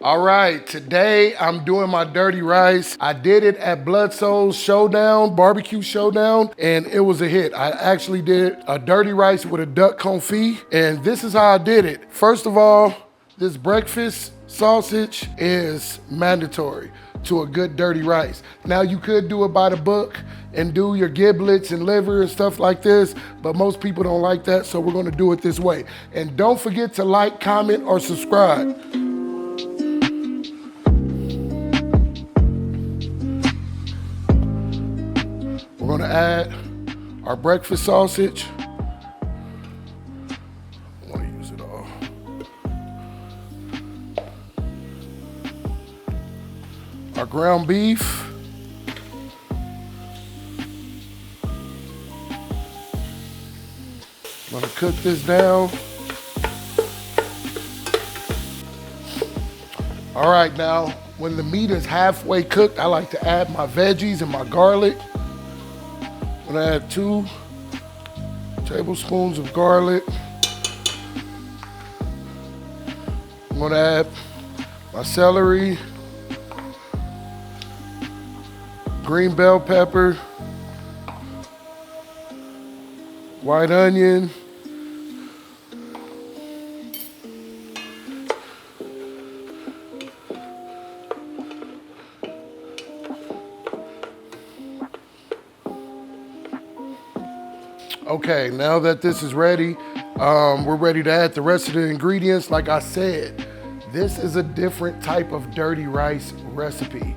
All right, today I'm doing my dirty rice. I did it at Bloodsoul's Showdown, Barbecue Showdown, and it was a hit. I actually did a dirty rice with a duck confit, and this is how I did it. First of all, this breakfast sausage is mandatory to a good dirty rice. Now you could do it by the book and do your giblets and liver and stuff like this, but most people don't like that, so we're gonna do it this way. And don't forget to like, comment, or subscribe. We're gonna add our breakfast sausage. I wanna use it all. Our ground beef. I'm gonna cook this down. All right, now, when the meat is halfway cooked, I like to add my veggies and my garlic. I'm gonna add 2 tablespoons of garlic. I'm gonna add my celery, green bell pepper, white onion, okay, now that this is ready, we're ready to add the rest of the ingredients. Like I said, this is a different type of dirty rice recipe.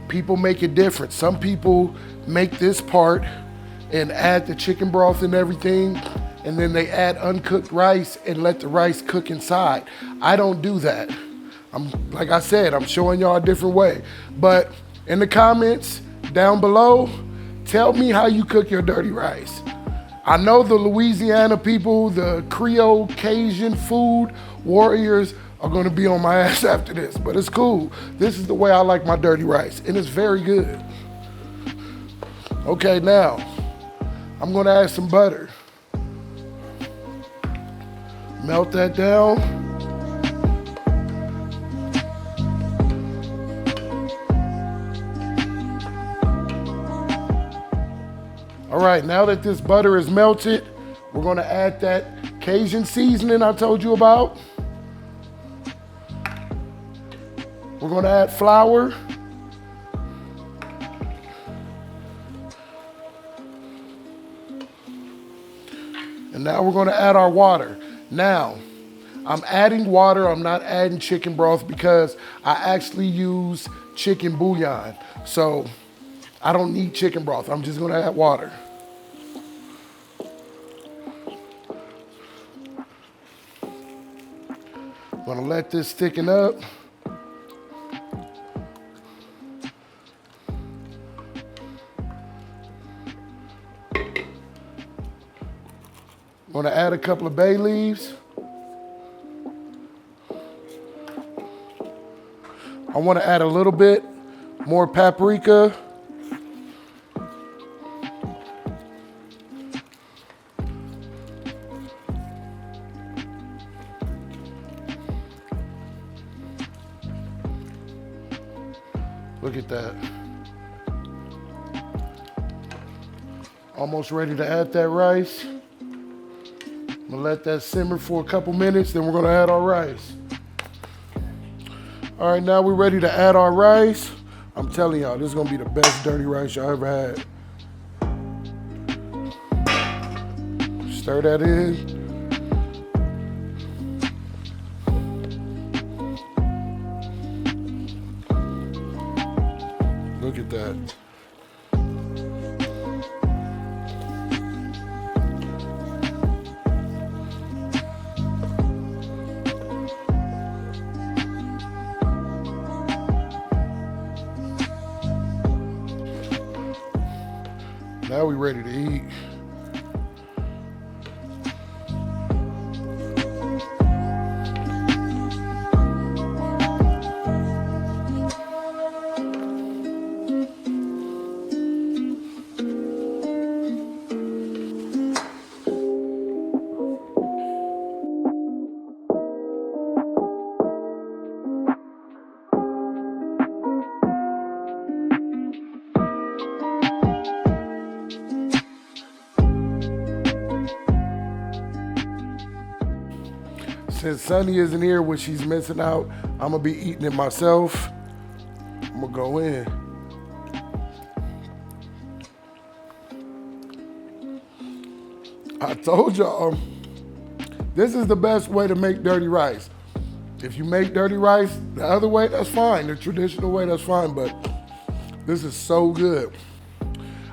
People make it different. Some people make this part and add the chicken broth and everything, and then they add uncooked rice and let the rice cook inside. I don't do that. Like I said, I'm showing y'all a different way. But in the comments down below, tell me how you cook your dirty rice. I know the Louisiana people, the Creole Cajun food warriors are gonna be on my ass after this, but it's cool. This is the way I like my dirty rice, and it's very good. Okay, now, I'm gonna add some butter. Melt that down. All right, now that this butter is melted, we're gonna add that Cajun seasoning I told you about. We're gonna add flour. And now we're gonna add our water. Now, I'm adding water, I'm not adding chicken broth because I actually use chicken bouillon. So I don't need chicken broth, I'm just gonna add water. I'm gonna let this thicken up. I'm gonna add a couple of bay leaves. I wanna add a little bit more paprika. Look at that. Almost ready to add that rice. I'm gonna let that simmer for a couple minutes, then we're gonna add our rice. All right, now we're ready to add our rice. I'm telling y'all, this is gonna be the best dirty rice y'all ever had. Stir that in. Look at that. Now we're ready to eat. since Sunny isn't here, which she's missing out, I'm gonna be eating it myself. I'm gonna go in. I told y'all, this is the best way to make dirty rice. If you make dirty rice the other way, that's fine. The traditional way, that's fine, but this is so good.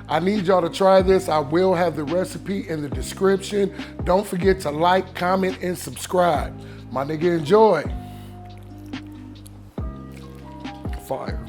I need y'all to try this. I will have the recipe in the description. Don't forget to like, comment, and subscribe. My nigga, enjoy. Fire.